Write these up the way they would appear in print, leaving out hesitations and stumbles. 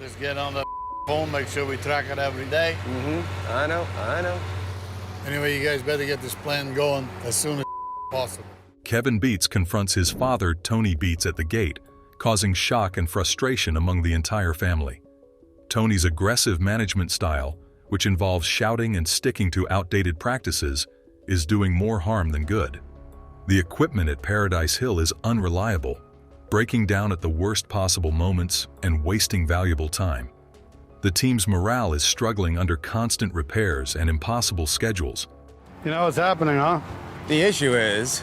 Just get on the phone, make sure we track it every day. I know. Anyway, you guys better get this plan going as soon as possible. Kevin Beets confronts his father, Tony Beets, at the gate, causing shock and frustration among the entire family. Tony's aggressive management style, which involves shouting and sticking to outdated practices, is doing more harm than good. The equipment at Paradise Hill is unreliable, breaking down at the worst possible moments and wasting valuable time. The team's morale is struggling under constant repairs and impossible schedules. You know what's happening, huh? The issue is,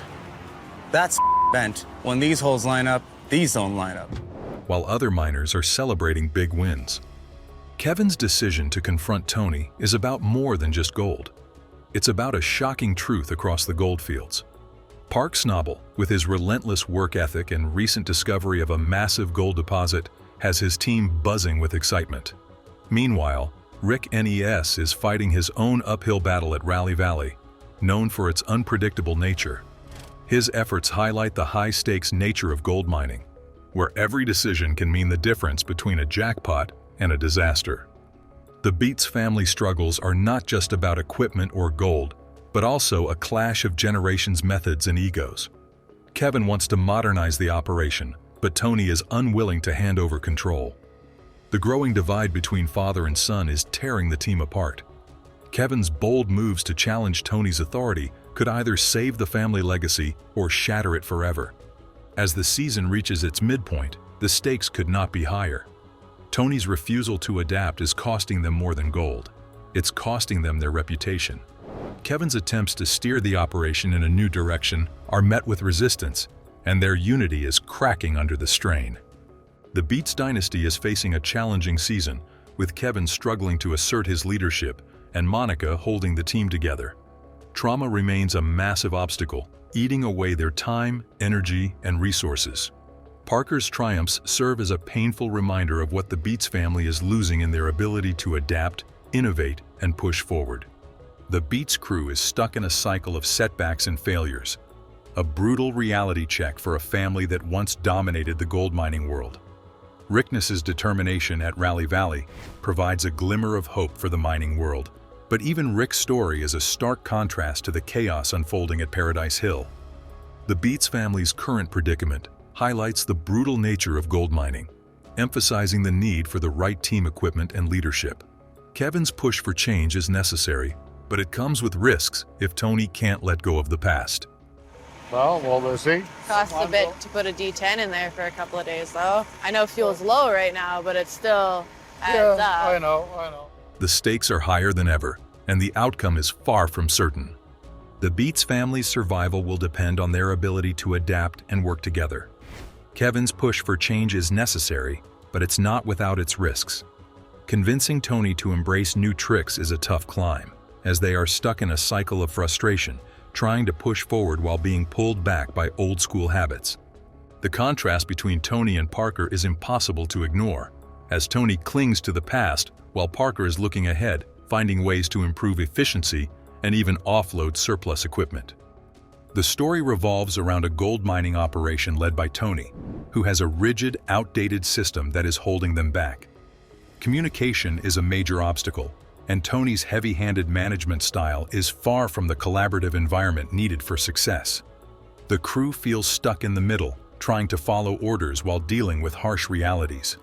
that's bent. When these holes line up, these don't line up. While other miners are celebrating big wins. Kevin's decision to confront Tony is about more than just gold. It's about a shocking truth across the goldfields. Parker Schnabel, with his relentless work ethic and recent discovery of a massive gold deposit, has his team buzzing with excitement. Meanwhile, Rick NES is fighting his own uphill battle at Rally Valley, known for its unpredictable nature. His efforts highlight the high-stakes nature of gold mining, where every decision can mean the difference between a jackpot and a disaster. The Beets family struggles are not just about equipment or gold, but also a clash of generations' methods and egos. Kevin wants to modernize the operation, but Tony is unwilling to hand over control. The growing divide between father and son is tearing the team apart. Kevin's bold moves to challenge Tony's authority could either save the family legacy or shatter it forever. As the season reaches its midpoint, the stakes could not be higher. Tony's refusal to adapt is costing them more than gold. It's costing them their reputation. Kevin's attempts to steer the operation in a new direction are met with resistance, and their unity is cracking under the strain. The Beets dynasty is facing a challenging season, with Kevin struggling to assert his leadership and Monica holding the team together. Trauma remains a massive obstacle, eating away their time, energy, and resources. Parker's triumphs serve as a painful reminder of what the Beets family is losing in their ability to adapt, innovate, and push forward. The Beets crew is stuck in a cycle of setbacks and failures, a brutal reality check for a family that once dominated the gold mining world. Rickness's determination at Rally Valley provides a glimmer of hope for the mining world, but even Rick's story is a stark contrast to the chaos unfolding at Paradise Hill. The Beets family's current predicament highlights the brutal nature of gold mining, emphasizing the need for the right team equipment and leadership. Kevin's push for change is necessary, but it comes with risks if Tony can't let go of the past. Well, we'll see. Costs a bit to put a D10 in there for a couple of days, though. I know fuel's low right now, but it still adds up. I know. The stakes are higher than ever, and the outcome is far from certain. The Beets family's survival will depend on their ability to adapt and work together. Kevin's push for change is necessary, but it's not without its risks. Convincing Tony to embrace new tricks is a tough climb, as they are stuck in a cycle of frustration, trying to push forward while being pulled back by old-school habits. The contrast between Tony and Parker is impossible to ignore, as Tony clings to the past while Parker is looking ahead, finding ways to improve efficiency and even offload surplus equipment. The story revolves around a gold mining operation led by Tony, who has a rigid, outdated system that is holding them back. Communication is a major obstacle, and Tony's heavy-handed management style is far from the collaborative environment needed for success. The crew feels stuck in the middle, trying to follow orders while dealing with harsh realities.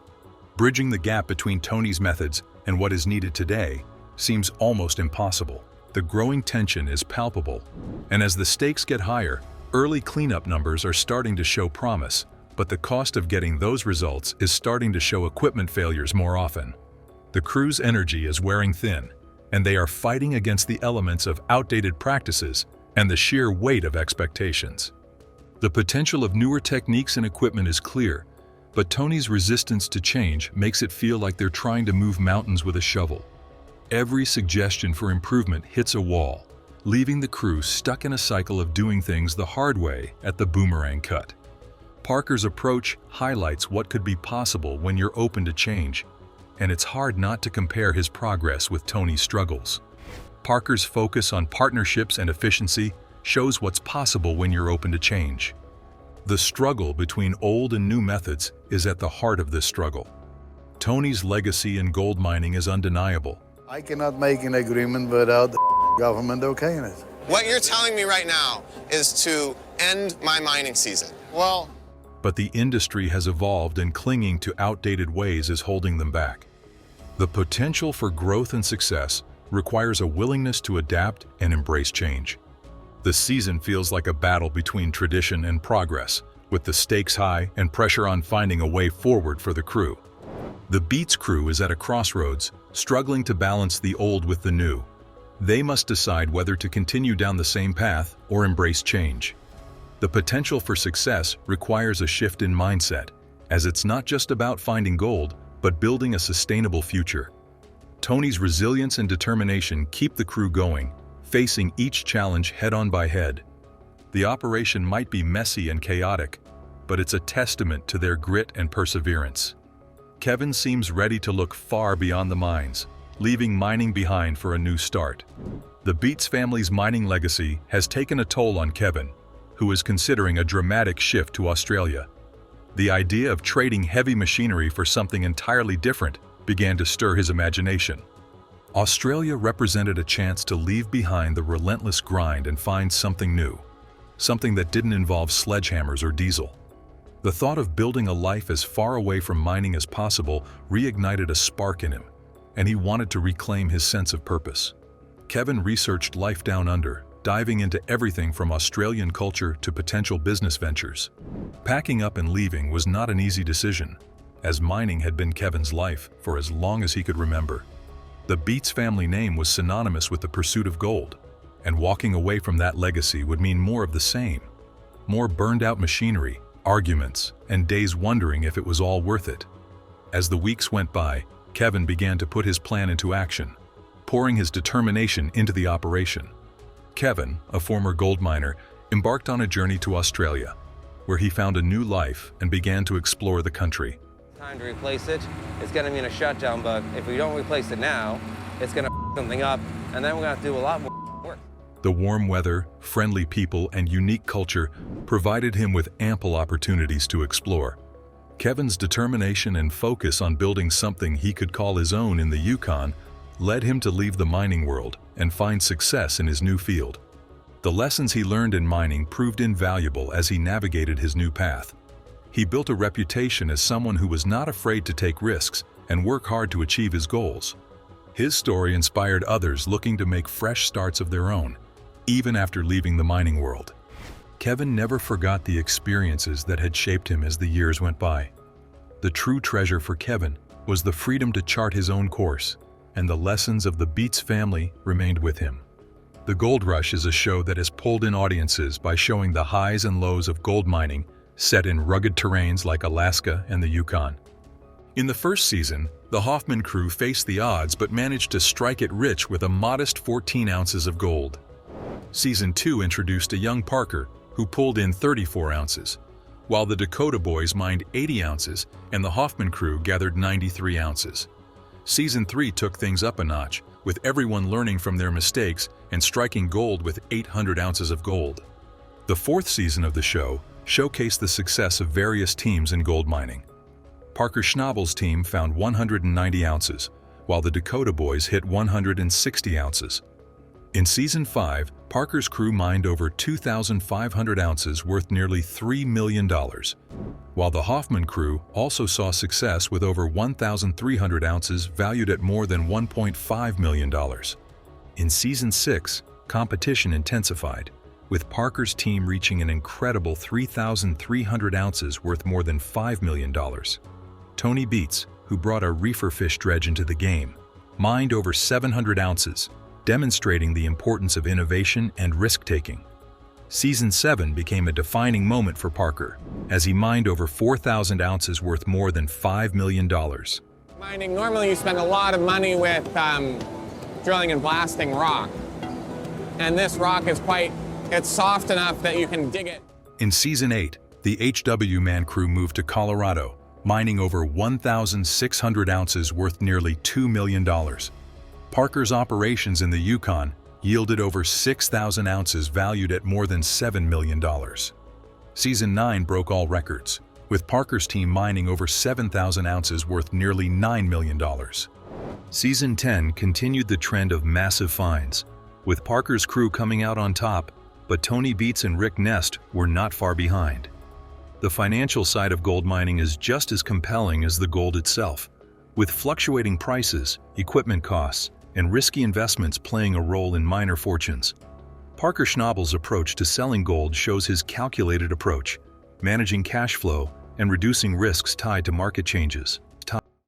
Bridging the gap between Tony's methods and what is needed today seems almost impossible. The growing tension is palpable, and as the stakes get higher, early cleanup numbers are starting to show promise, but the cost of getting those results is starting to show equipment failures more often. The crew's energy is wearing thin, and they are fighting against the elements of outdated practices and the sheer weight of expectations. The potential of newer techniques and equipment is clear, but Tony's resistance to change makes it feel like they're trying to move mountains with a shovel. Every suggestion for improvement hits a wall, leaving the crew stuck in a cycle of doing things the hard way at the boomerang cut. Parker's approach highlights what could be possible when you're open to change, and it's hard not to compare his progress with Tony's struggles. Parker's focus on partnerships and efficiency shows what's possible when you're open to change. The struggle between old and new methods is at the heart of this struggle. Tony's legacy in gold mining is undeniable. I cannot make an agreement without the government okaying it. What you're telling me right now is to end my mining season. Well, But the industry has evolved, and clinging to outdated ways is holding them back. The potential for growth and success requires a willingness to adapt and embrace change. The season feels like a battle between tradition and progress, with the stakes high and pressure on finding a way forward for the crew. The Beets crew is at a crossroads, struggling to balance the old with the new. They must decide whether to continue down the same path or embrace change. The potential for success requires a shift in mindset, as it's not just about finding gold, but building a sustainable future. Tony's resilience and determination keep the crew going, facing each challenge head-on by head. The operation might be messy and chaotic, but it's a testament to their grit and perseverance. Kevin seems ready to look far beyond the mines, leaving mining behind for a new start. The Beets family's mining legacy has taken a toll on Kevin, who is considering a dramatic shift to Australia. The idea of trading heavy machinery for something entirely different began to stir his imagination. Australia represented a chance to leave behind the relentless grind and find something new, something that didn't involve sledgehammers or diesel. The thought of building a life as far away from mining as possible reignited a spark in him, and he wanted to reclaim his sense of purpose. Kevin researched life down under, diving into everything from Australian culture to potential business ventures. Packing up and leaving was not an easy decision, as mining had been Kevin's life for as long as he could remember. The Beets family name was synonymous with the pursuit of gold, and walking away from that legacy would mean more of the same. More burned-out machinery, arguments, and days wondering if it was all worth it. As the weeks went by, Kevin began to put his plan into action, pouring his determination into the operation. Kevin, a former gold miner, embarked on a journey to Australia, where he found a new life and began to explore the country. Time to replace it. It's going to mean a shutdown, but if we don't replace it now, it's going to something up, and then we're going to have to do a lot more work. The warm weather, friendly people, and unique culture provided him with ample opportunities to explore. Kevin's determination and focus on building something he could call his own in the Yukon led him to leave the mining world and find success in his new field. The lessons he learned in mining proved invaluable as he navigated his new path. He built a reputation as someone who was not afraid to take risks and work hard to achieve his goals. His story inspired others looking to make fresh starts of their own, even after leaving the mining world. Kevin never forgot the experiences that had shaped him as the years went by. The true treasure for Kevin was the freedom to chart his own course, and the lessons of the Beets family remained with him. The Gold Rush is a show that has pulled in audiences by showing the highs and lows of gold mining set in rugged terrains like Alaska and the Yukon. In the first season, the Hoffman crew faced the odds but managed to strike it rich with a modest 14 ounces of gold. Season 2 introduced a young Parker who pulled in 34 ounces, while the Dakota boys mined 80 ounces and the Hoffman crew gathered 93 ounces. Season 3 took things up a notch, with everyone learning from their mistakes and striking gold with 800 ounces of gold. The fourth season of the show showcased the success of various teams in gold mining. Parker Schnabel's team found 190 ounces, while the Dakota boys hit 160 ounces. In Season 5, Parker's crew mined over 2,500 ounces worth nearly $3 million, while the Hoffman crew also saw success with over 1,300 ounces valued at more than $1.5 million. In Season 6, competition intensified, with Parker's team reaching an incredible 3,300 ounces worth more than $5 million. Tony Beets, who brought a reefer fish dredge into the game, mined over 700 ounces, demonstrating the importance of innovation and risk-taking. Season 7 became a defining moment for Parker, as he mined over 4,000 ounces worth more than $5 million. Mining, normally you spend a lot of money with drilling and blasting rock. And this rock is it's soft enough that you can dig it. In Season 8, the HW Man crew moved to Colorado, mining over 1,600 ounces worth nearly $2 million. Parker's operations in the Yukon yielded over 6,000 ounces valued at more than $7 million. Season 9 broke all records, with Parker's team mining over 7,000 ounces worth nearly $9 million. Season 10 continued the trend of massive finds, with Parker's crew coming out on top, but Tony Beets and Rick Nest were not far behind. The financial side of gold mining is just as compelling as the gold itself, with fluctuating prices, equipment costs, and risky investments playing a role in miner fortunes. Parker Schnabel's approach to selling gold shows his calculated approach, managing cash flow and reducing risks tied to market changes.